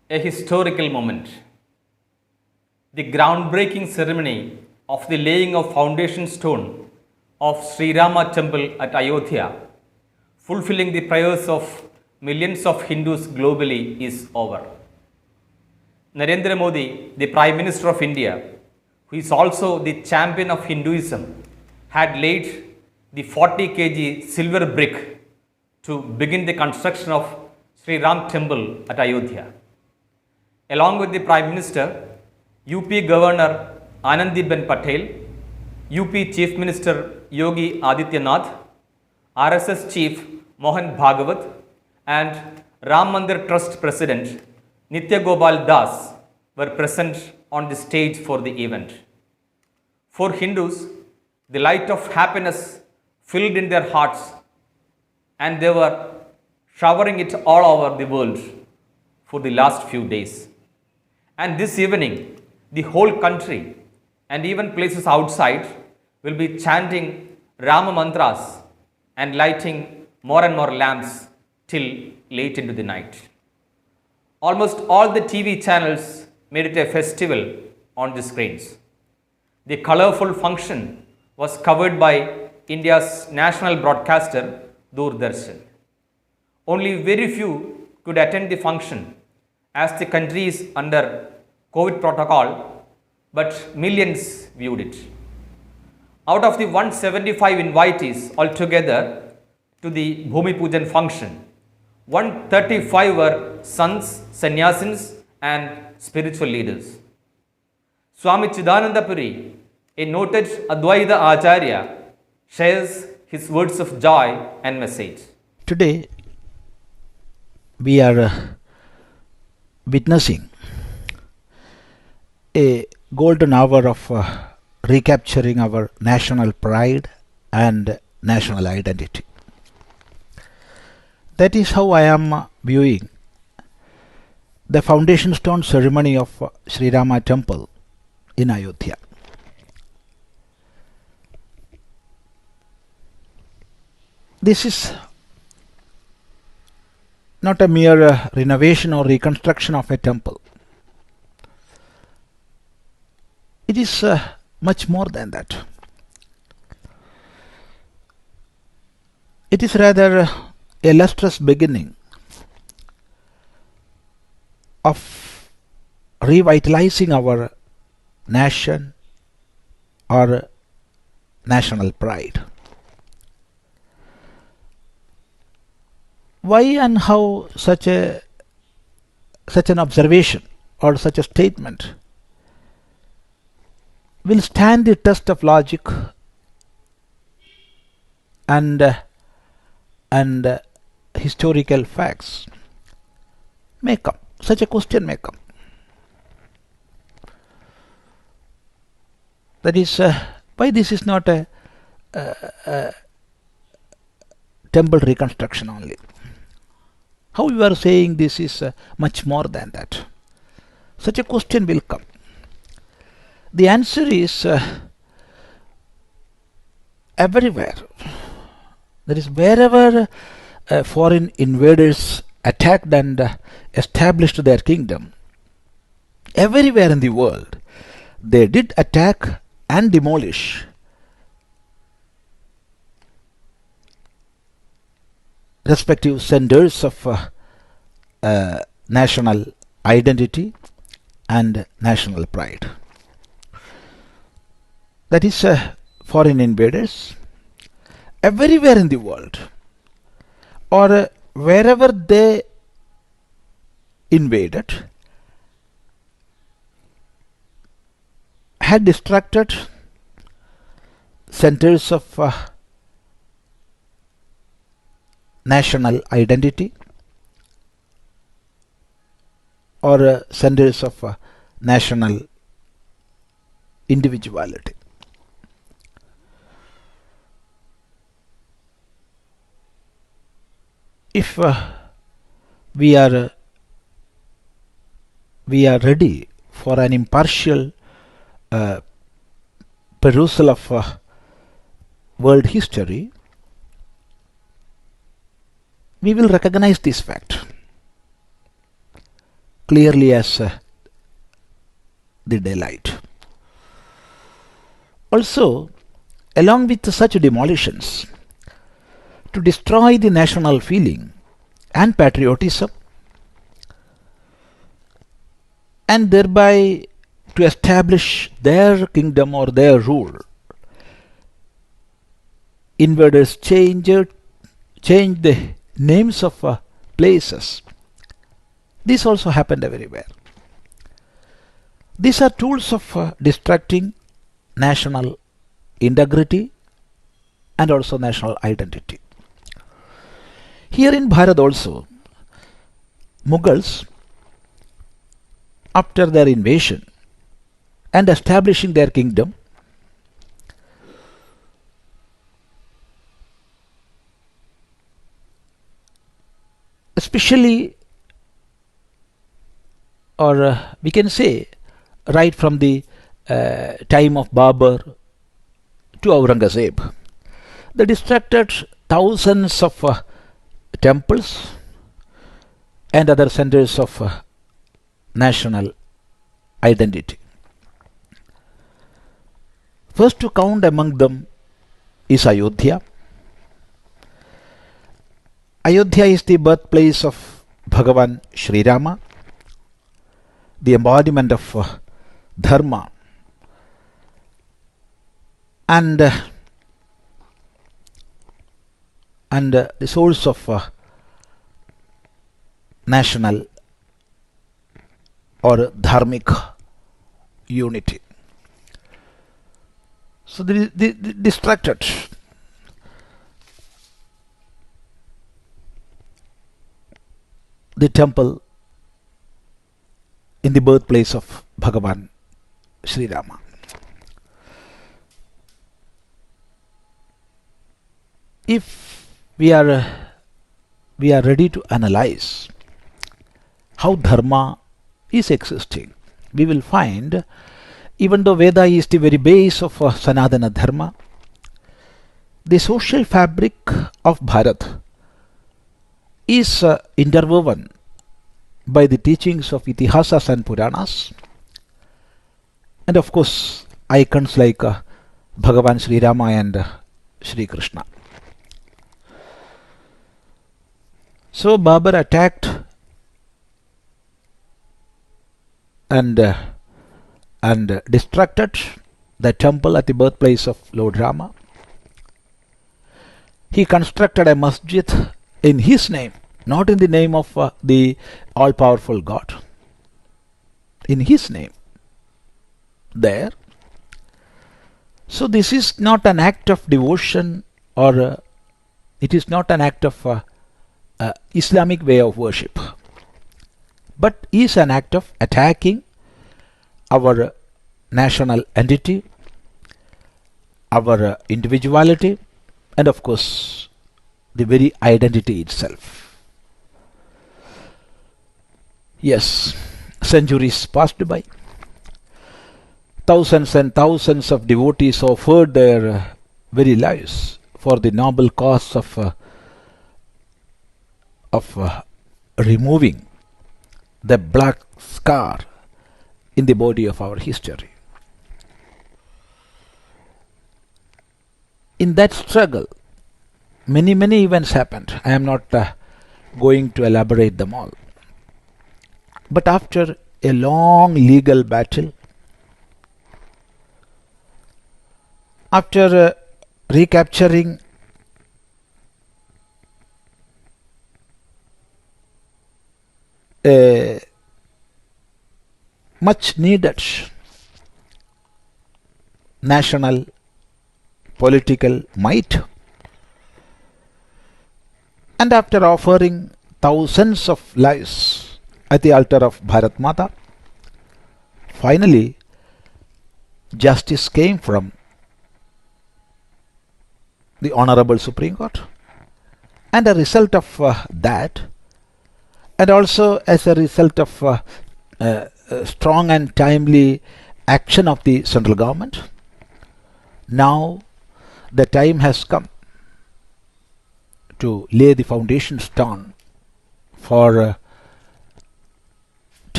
A historical moment. The groundbreaking ceremony of the laying of foundation stone of Sri Rama temple at Ayodhya, fulfilling the prayers of millions of Hindus globally, is over. Narendra Modi, the Prime Minister of India, who is also the champion of Hinduism, had laid the 40 kg silver brick to begin the construction of Sri Ram temple at Ayodhya. Along with the Prime Minister, UP Governor Anandiben Patel, UP Chief Minister Yogi Adityanath, RSS Chief Mohan Bhagavat, and Ram Mandir Trust President Nitya Gopal Das were present on the stage for the event. For Hindus, the light of happiness filled in their hearts, and they were showering it all over the world for the last few days. And this evening, the whole country and even places outside will be chanting Rama mantras and lighting more and more lamps till late into the night. Almost all the TV channels made it a festival on the screens. The colorful function was covered by India's national broadcaster, Doordarshan. Only very few could attend the function as the country is under COVID protocol, but millions viewed it. Out of the 175 invitees altogether to the Bhumipujan function, 135 were Sanths, Sanyasins, and spiritual leaders. Swami Chidananda Puri, a noted Advaitha Acharya, shares his words of joy and message. Today, we are witnessing a golden hour of recapturing our national pride and national identity. That is how I am viewing the foundation stone ceremony of Sri Rama temple in Ayodhya. This is not a mere renovation or reconstruction of a temple. It is much more than that. It is rather a lustrous beginning of revitalizing our nation or national pride. Why and how such an observation or such a statement will stand the test of logic and historical facts may come. Such a question may come. That is why this is not a temple reconstruction only. How you are saying this is much more than that? Such a question will come. The answer is everywhere. That is, wherever foreign invaders attacked and established their kingdom, everywhere in the world, they did attack and demolish respective centers of national identity and national pride. That is, foreign invaders everywhere in the world, or wherever they invaded, had distracted centers of national identity or centers of national individuality. If we are ready for an impartial perusal of world history, we will recognize this fact. clearly as the daylight. Also, along with such demolitions, to destroy the national feeling and patriotism, and thereby to establish their kingdom or their rule, invaders changed the names of places. This also happened everywhere. These are tools of distracting national integrity and also national identity. Here in Bharat also, Mughals, after their invasion and establishing their kingdom, especially, or we can say right from the time of Babur to Aurangzeb, they distracted thousands of temples and other centers of national identity. First to count among them is Ayodhya. Ayodhya is the birthplace of Bhagavan Sri Rama, the embodiment of Dharma, and the source of national or dharmic unity. So they distracted the temple in the birthplace of Bhagavan Sri Rama. If we are ready to analyze how dharma is existing, we will find, even though Veda is the very base of Sanatana Dharma, the social fabric of Bharat is interwoven by the teachings of Itihasas and Puranas, and of course icons like Bhagavan Sri Rama and Sri Krishna. So Babur attacked and distracted the temple at the birthplace of Lord Rama. He constructed a masjid in his name, not in the name of the all-powerful God. In his name. There. So this is not an act of devotion, or it is not an act of Islamic way of worship, but is an act of attacking our national entity, our individuality, and of course the very identity itself. Yes, centuries passed by. Thousands and thousands of devotees offered their very lives for the noble cause of removing the black scar in the body of our history. In that struggle, many events happened. I am not going to elaborate them all. But after a long legal battle, after recapturing a much needed national political might, and after offering thousands of lives at the altar of Bharat Mata, finally justice came from the Honorable Supreme Court, and a result of that, and also as a result of strong and timely action of the central government, now the time has come to lay the foundation stone for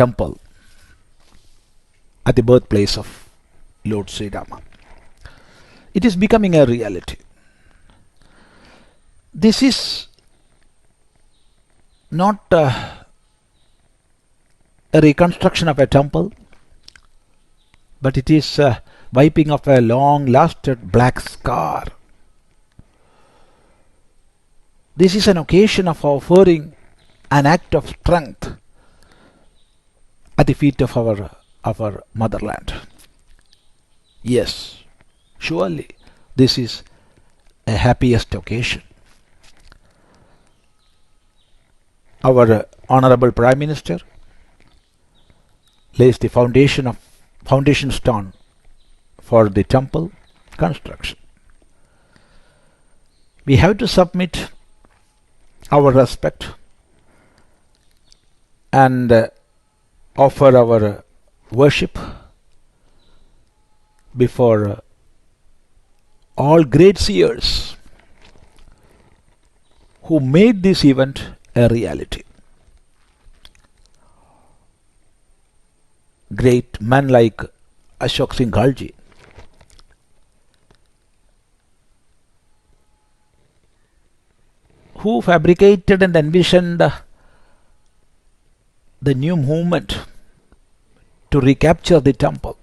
temple at the birthplace of Lord Sri Rama. It is becoming a reality. This is not a reconstruction of a temple, but it is wiping of a long lasted black scar. This is an occasion of offering an act of strength at the feet of our motherland. Yes, surely this is a happiest occasion. Our Honorable Prime Minister lays the foundation stone for the temple construction. We have to submit our respect and offer our worship before all great seers who made this event a reality. Great men like Ashok Singhal, who fabricated and envisioned the new movement to recapture the temple.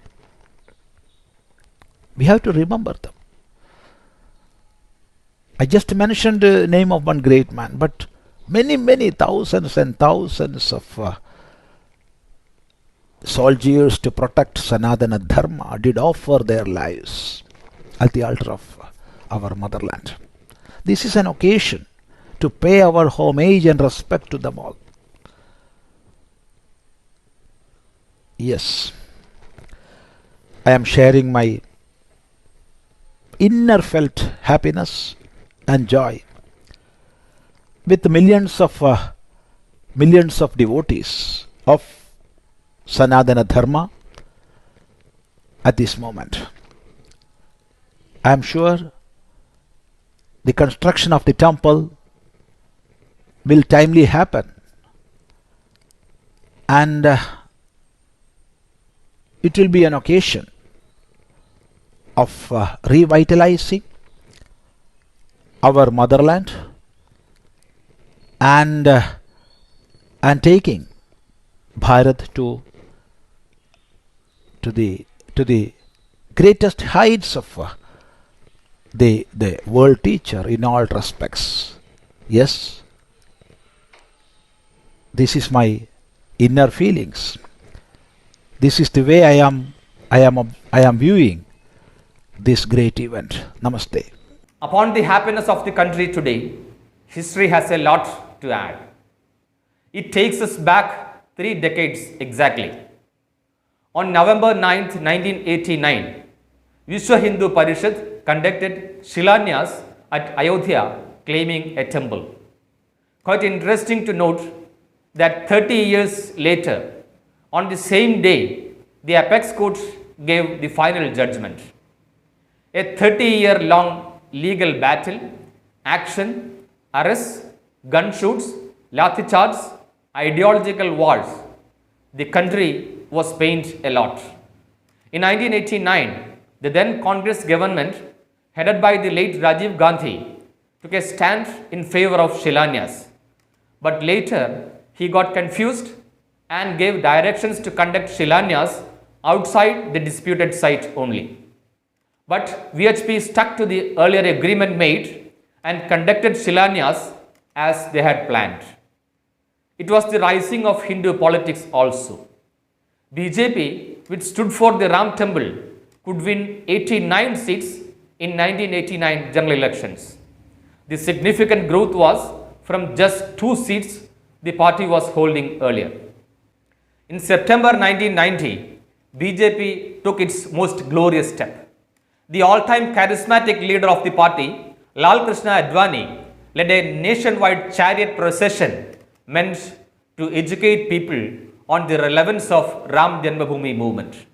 We have to remember them. I just mentioned the name of one great man, but many thousands and thousands of soldiers to protect Sanatana Dharma did offer their lives at the altar of our motherland. This is an occasion to pay our homage and respect to them all. Yes, I am sharing my inner felt happiness and joy with millions of devotees of Sanatana Dharma at this moment. I am sure the construction of the temple will timely happen, and it will be an occasion of revitalizing our motherland and taking Bharat to the greatest heights of the world teacher in all respects. Yes, this is my inner feelings. This is the way I am viewing this great event. Namaste. Upon the happiness of the country today, history has a lot to add. It takes us back 3 decades exactly. On November 9th, 1989, Vishwa Hindu Parishad conducted Shilanyas at Ayodhya, claiming a temple. Quite interesting to note that 30 years later, on the same day, the apex court gave the final judgment. A 30-year-long legal battle, action, arrests, gunshoots, lathi charge, ideological wars. The country was pained a lot. In 1989, the then Congress government, headed by the late Rajiv Gandhi, took a stand in favor of Shilanyas. But later, he got confused and gave directions to conduct Shilanyas outside the disputed site only. But VHP stuck to the earlier agreement made and conducted Shilanyas as they had planned. It was the rising of Hindu politics also. BJP, which stood for the Ram Temple, could win 89 seats in 1989 general elections. The significant growth was from just 2 seats the party was holding earlier. In September 1990, BJP took its most glorious step. The all-time charismatic leader of the party, Lal Krishna Advani, led a nationwide chariot procession meant to educate people on the relevance of Ram Janmabhoomi movement.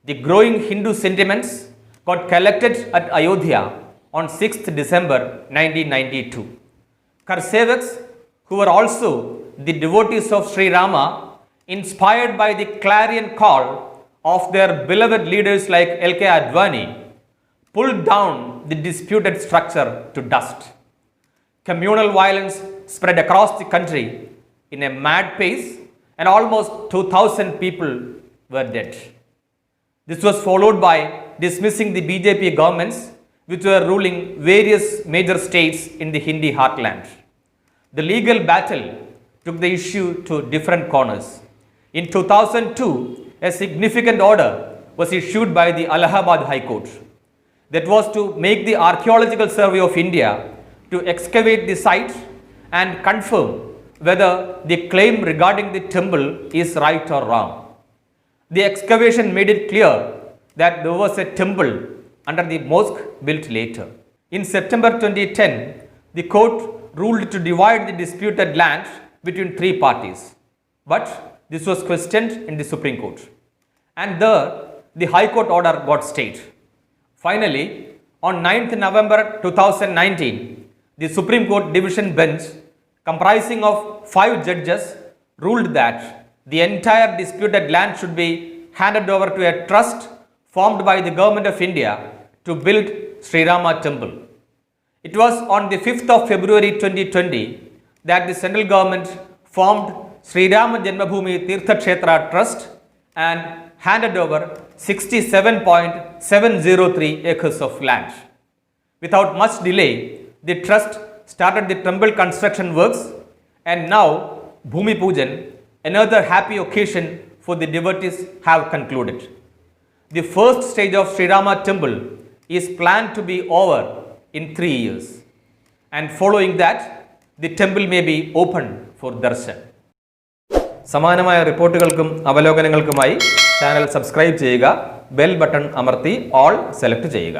The growing Hindu sentiments got collected at Ayodhya on 6th December 1992. Karsevaks, who were also the devotees of Sri Rama, inspired by the clarion call of their beloved leaders like L.K. Advani, pulled down the disputed structure to dust. Communal violence spread across the country in a mad pace, and almost 2,000 people were dead. This was followed by dismissing the BJP governments which were ruling various major states in the Hindi heartland. The legal battle took the issue to different corners. In 2002, a significant order was issued by the Allahabad High Court. That was to make the Archaeological Survey of India to excavate the site and confirm whether the claim regarding the temple is right or wrong. The excavation made it clear that there was a temple under the mosque built later. In September 2010, the court ruled to divide the disputed land between three parties. But this was questioned in the Supreme Court. And there, the High Court order got stayed. Finally, on 9th November 2019, the Supreme Court Division Bench, comprising of 5 judges, ruled that the entire disputed land should be handed over to a trust formed by the Government of India to build Sri Rama Temple. It was on the 5th of February 2020 that the central government formed Sri Rama Janmabhoomi Tirtha Kshetra Trust and handed over 67.703 acres of land. Without much delay, the trust started the temple construction works, and now Bhumipujan, another happy occasion for the devotees, have concluded. The first stage of Sri Rama Temple is planned to be over in 3 years, and following that, the temple may be open for darshan. സമാനമായ റിപ്പോർട്ടുകൾക്കും അവലോകനങ്ങൾക്കുമായി channel subscribe ചെയ്യുക, bell button അമർത്തി all select ചെയ്യുക.